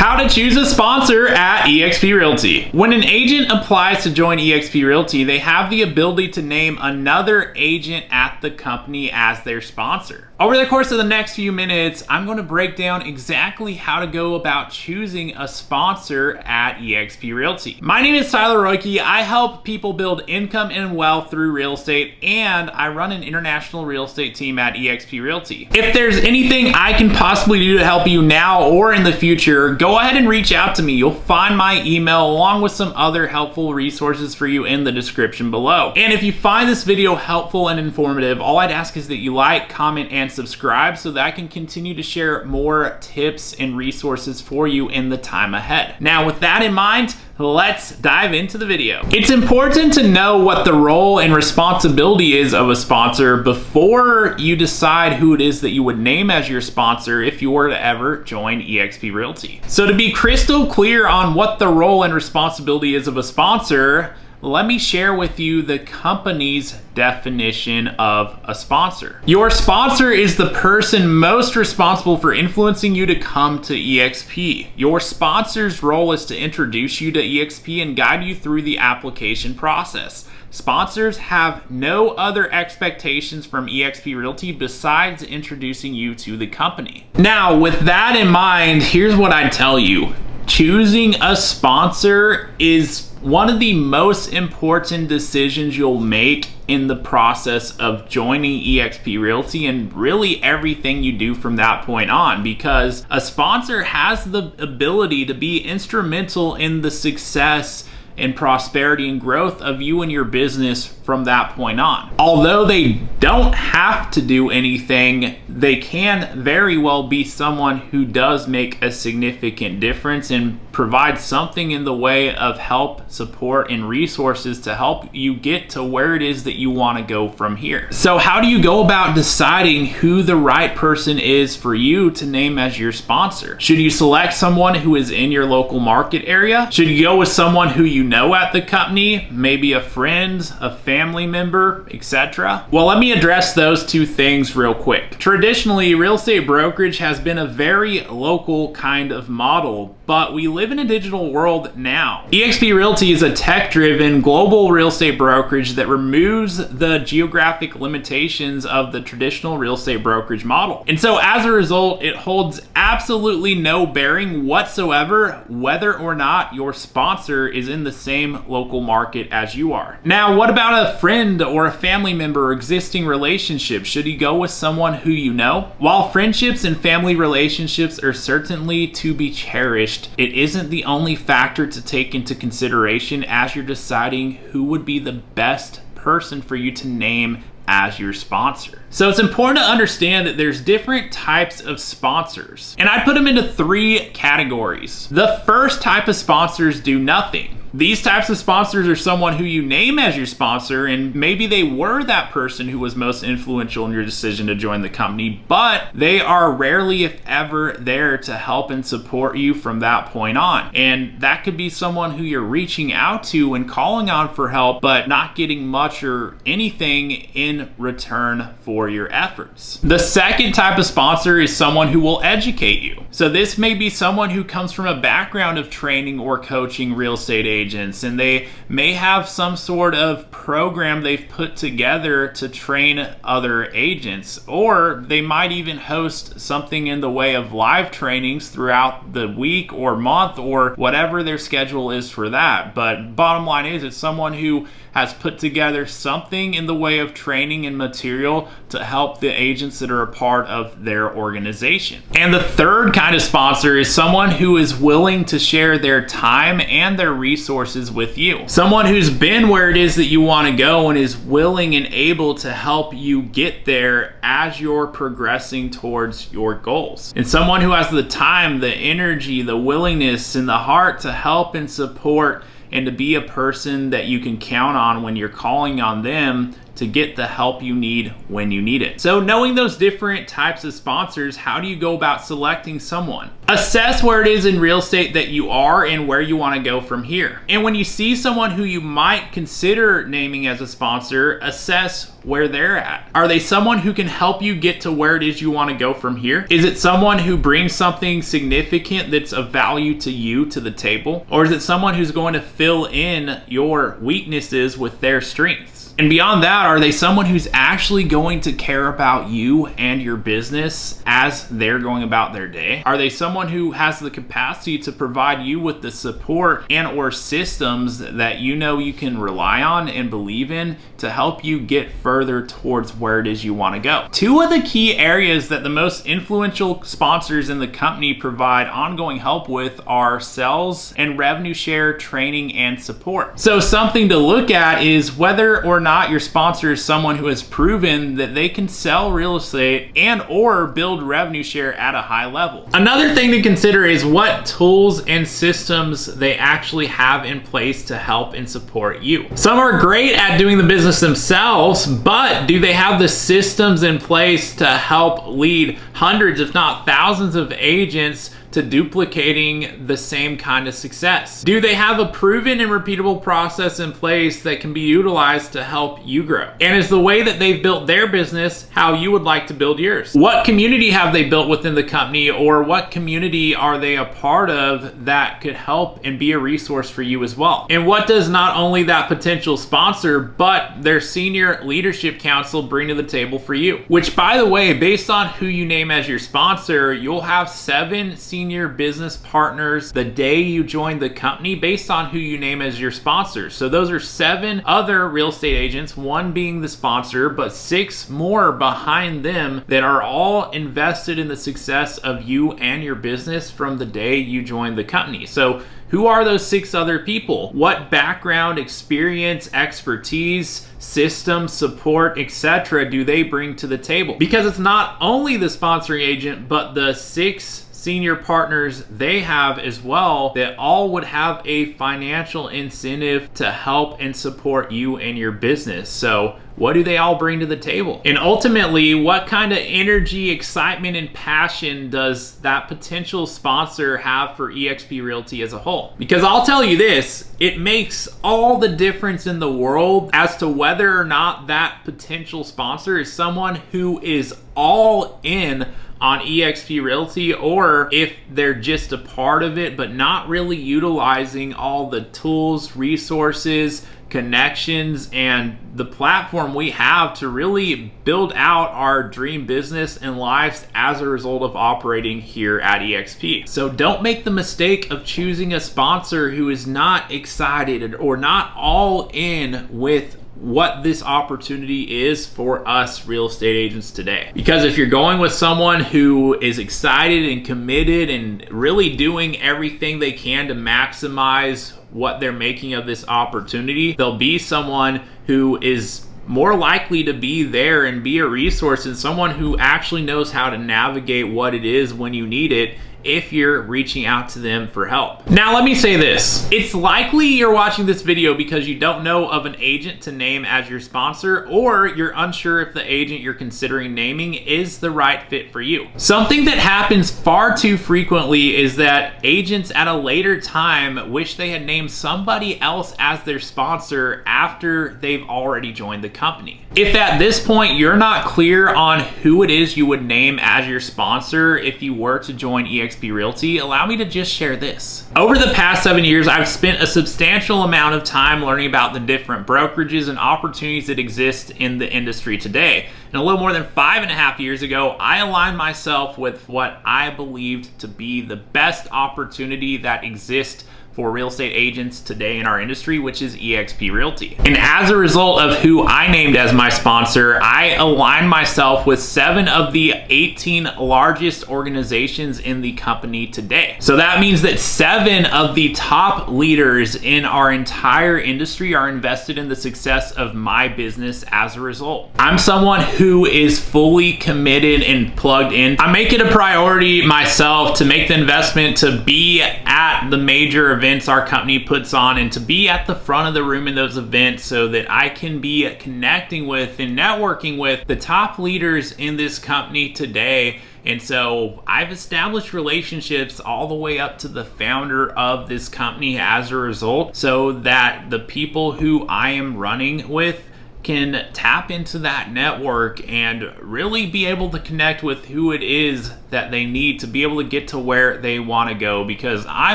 How to choose a sponsor at eXp Realty. When an agent applies to join eXp Realty, they have the ability to name another agent at the company as their sponsor. Over the course of the next few minutes, I'm going to break down exactly how to go about choosing a sponsor at eXp Realty. My name is Tyler Roike. I help people build income and wealth through real estate, and I run an international real estate team at eXp Realty. If there's anything I can possibly do to help you now or in the future, go ahead and reach out to me. You'll find my email along with some other helpful resources for you in the description below. And if you find this video helpful and informative, all I'd ask is that you like, comment, and subscribe so that I can continue to share more tips and resources for you in the time ahead. Now, with that in mind, let's dive into the video. It's important to know what the role and responsibility is of a sponsor before you decide who it is that you would name as your sponsor if you were to ever join eXp Realty. So to be crystal clear on what the role and responsibility is of a sponsor, let me share with you the company's definition of a sponsor. Your sponsor is the person most responsible for influencing you to come to eXp. Your sponsor's role is to introduce you to eXp and guide you through the application process. Sponsors have no other expectations from eXp Realty besides introducing you to the company. Now, with that in mind, here's what I tell you. Choosing a sponsor is one of the most important decisions you'll make in the process of joining eXp Realty, and really everything you do from that point on, because a sponsor has the ability to be instrumental in the success and prosperity and growth of you and your business from that point on. Although they don't have to do anything, they can very well be someone who does make a significant difference and provide something in the way of help, support, and resources to help you get to where it is that you want to go from here. So how do you go about deciding who the right person is for you to name as your sponsor? Should you select someone who is in your local market area? Should you go with someone who you know at the company, maybe a friend, a family member, etc.? Well, let me address those two things real quick. Traditionally, real estate brokerage has been a very local kind of model, but we live in a digital world now. eXp Realty is a tech-driven global real estate brokerage that removes the geographic limitations of the traditional real estate brokerage model. And so as a result, it holds absolutely no bearing whatsoever whether or not your sponsor is in the same local market as you are. Now, what about a friend or a family member or existing relationship? Should you go with someone who you know? While friendships and family relationships are certainly to be cherished, it isn't the only factor to take into consideration as you're deciding who would be the best person for you to name as your sponsor. So it's important to understand that there's different types of sponsors, and I put them into three categories. The first type of sponsors do nothing. These types of sponsors are someone who you name as your sponsor, and maybe they were that person who was most influential in your decision to join the company, but they are rarely, if ever, there to help and support you from that point on. And that could be someone who you're reaching out to and calling on for help, but not getting much or anything in return for your efforts. The second type of sponsor is someone who will educate you. So this may be someone who comes from a background of training or coaching real estate agents, and they may have some sort of program they've put together to train other agents, or they might even host something in the way of live trainings throughout the week or month or whatever their schedule is for that. But bottom line is, it's someone who has put together something in the way of training and material to help the agents that are a part of their organization. And the third kind of sponsor is someone who is willing to share their time and their resources with you. Someone who's been where it is that you want to go and is willing and able to help you get there as you're progressing towards your goals. And someone who has the time, the energy, the willingness, and the heart to help and support and to be a person that you can count on when you're calling on them to get the help you need when you need it. So knowing those different types of sponsors, how do you go about selecting someone? Assess where it is in real estate that you are and where you want to go from here. And when you see someone who you might consider naming as a sponsor, assess where they're at. Are they someone who can help you get to where it is you want to go from here? Is it someone who brings something significant that's of value to you to the table? Or is it someone who's going to fill in your weaknesses with their strengths? And beyond that, are they someone who's actually going to care about you and your business as they're going about their day? Are they someone who has the capacity to provide you with the support and or systems that you know you can rely on and believe in to help you get further towards where it is you want to go? Two of the key areas that the most influential sponsors in the company provide ongoing help with are sales and revenue share, training, and support. So something to look at is whether or not your sponsor is someone who has proven that they can sell real estate and or build revenue share at a high level. Another thing to consider is what tools and systems they actually have in place to help and support you. Some are great at doing the business themselves, but do they have the systems in place to help lead hundreds, if not thousands of agents to duplicating the same kind of success? Do they have a proven and repeatable process in place that can be utilized to help you grow? And is the way that they've built their business how you would like to build yours? What community have they built within the company, or what community are they a part of that could help and be a resource for you as well? And what does not only that potential sponsor, but their senior leadership council bring to the table for you? Which, by the way, based on who you name as your sponsor, you'll have 7 senior business partners the day you join the company based on who you name as your sponsor. So those are 7 other real estate agents, 1 being the sponsor, but 6 more behind them that are all invested in the success of you and your business from the day you join the company. So who are those 6 other people? What background, experience, expertise, system, support, etc. do they bring to the table? Because it's not only the sponsoring agent, but the 6 senior partners they have as well that all would have a financial incentive to help and support you and your business. So what do they all bring to the table? And ultimately, what kind of energy, excitement, and passion does that potential sponsor have for eXp Realty as a whole? Because I'll tell you this, it makes all the difference in the world as to whether or not that potential sponsor is someone who is all in on eXp Realty, or if they're just a part of it but not really utilizing all the tools, resources, connections, and the platform we have to really build out our dream business and lives as a result of operating here at eXp. So don't make the mistake of choosing a sponsor who is not excited or not all in with what this opportunity is for us real estate agents today. Because if you're going with someone who is excited and committed and really doing everything they can to maximize what they're making of this opportunity, they'll be someone who is more likely to be there and be a resource, and someone who actually knows how to navigate what it is when you need it if you're reaching out to them for help. Now, let me say this. It's likely you're watching this video because you don't know of an agent to name as your sponsor, or you're unsure if the agent you're considering naming is the right fit for you. Something that happens far too frequently is that agents at a later time wish they had named somebody else as their sponsor after they've already joined the company. If at this point you're not clear on who it is you would name as your sponsor if you were to join eXp Realty, allow me to just share this. Over the past 7 years, I've spent a substantial amount of time learning about the different brokerages and opportunities that exist in the industry today. And a little more than 5.5 years ago, I aligned myself with what I believed to be the best opportunity that exists for real estate agents today in our industry, which is eXp Realty. And as a result of who I named as my sponsor, I aligned myself with 7 of the 18 largest organizations in the company today. So that means that 7 of the top leaders in our entire industry are invested in the success of my business as a result. I'm someone who is fully committed and plugged in. I make it a priority myself to make the investment to be at the major events our company puts on and to be at the front of the room in those events so that I can be connecting with and networking with the top leaders in this company today. And so I've established relationships all the way up to the founder of this company as a result, so that the people who I am running with can tap into that network and really be able to connect with who it is that they need to be able to get to where they want to go. Because I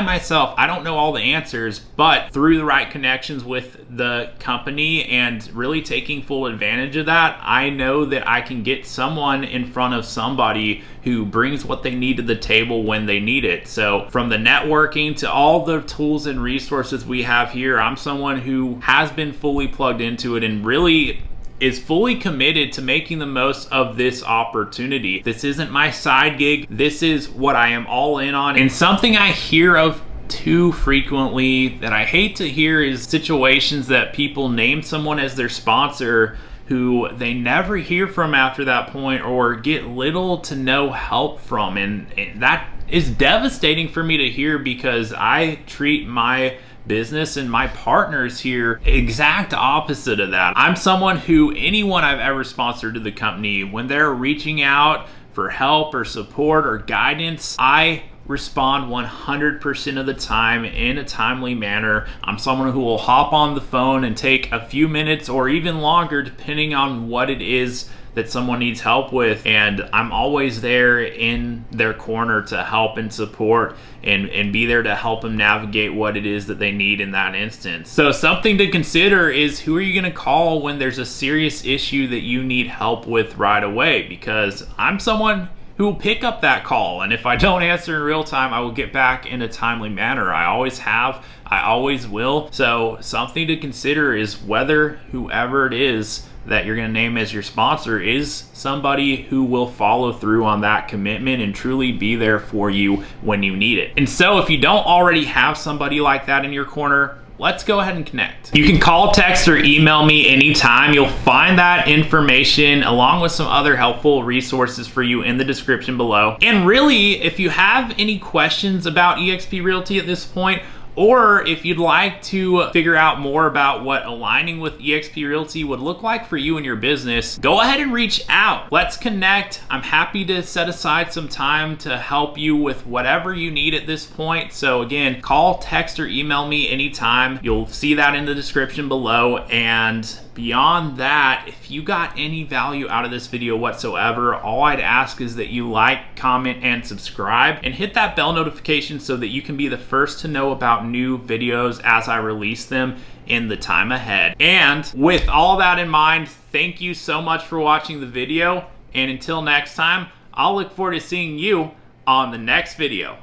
myself, I don't know all the answers, but through the right connections with the company and really taking full advantage of that, I know that I can get someone in front of somebody who brings what they need to the table when they need it. So from the networking to all the tools and resources we have here, I'm someone who has been fully plugged into it and really is fully committed to making the most of this opportunity. This isn't my side gig. This is what I am all in on. And something I hear of too frequently that I hate to hear is situations that people name someone as their sponsor who they never hear from after that point or get little to no help from. And that is devastating for me to hear, because I treat my business and my partners here exact opposite of that. I'm someone who anyone I've ever sponsored to the company, when they're reaching out for help or support or guidance, I respond 100% of the time in a timely manner. I'm someone who will hop on the phone and take a few minutes or even longer depending on what it is that someone needs help with, and I'm always there in their corner to help and support and be there to help them navigate what it is that they need in that instance. So something to consider is, who are you going to call when there's a serious issue that you need help with right away? Because I'm someone who will pick up that call, and if I don't answer in real time, I will get back in a timely manner. I always have, I always will. So something to consider is whether whoever it is that you're going to name as your sponsor is somebody who will follow through on that commitment and truly be there for you when you need it. And so if you don't already have somebody like that in your corner, let's go ahead and connect. You can call, text, or email me anytime. You'll find that information along with some other helpful resources for you in the description below. And really, if you have any questions about eXp Realty at this point, or if you'd like to figure out more about what aligning with eXp Realty would look like for you and your business, go ahead and reach out. Let's connect. I'm happy to set aside some time to help you with whatever you need at this point. So again, call, text, or email me anytime. You'll see that in the description below. And beyond that, if you got any value out of this video whatsoever, all I'd ask is that you like, comment, and subscribe, and hit that bell notification so that you can be the first to know about new videos as I release them in the time ahead. And with all that in mind, thank you so much for watching the video, and until next time, I'll look forward to seeing you on the next video.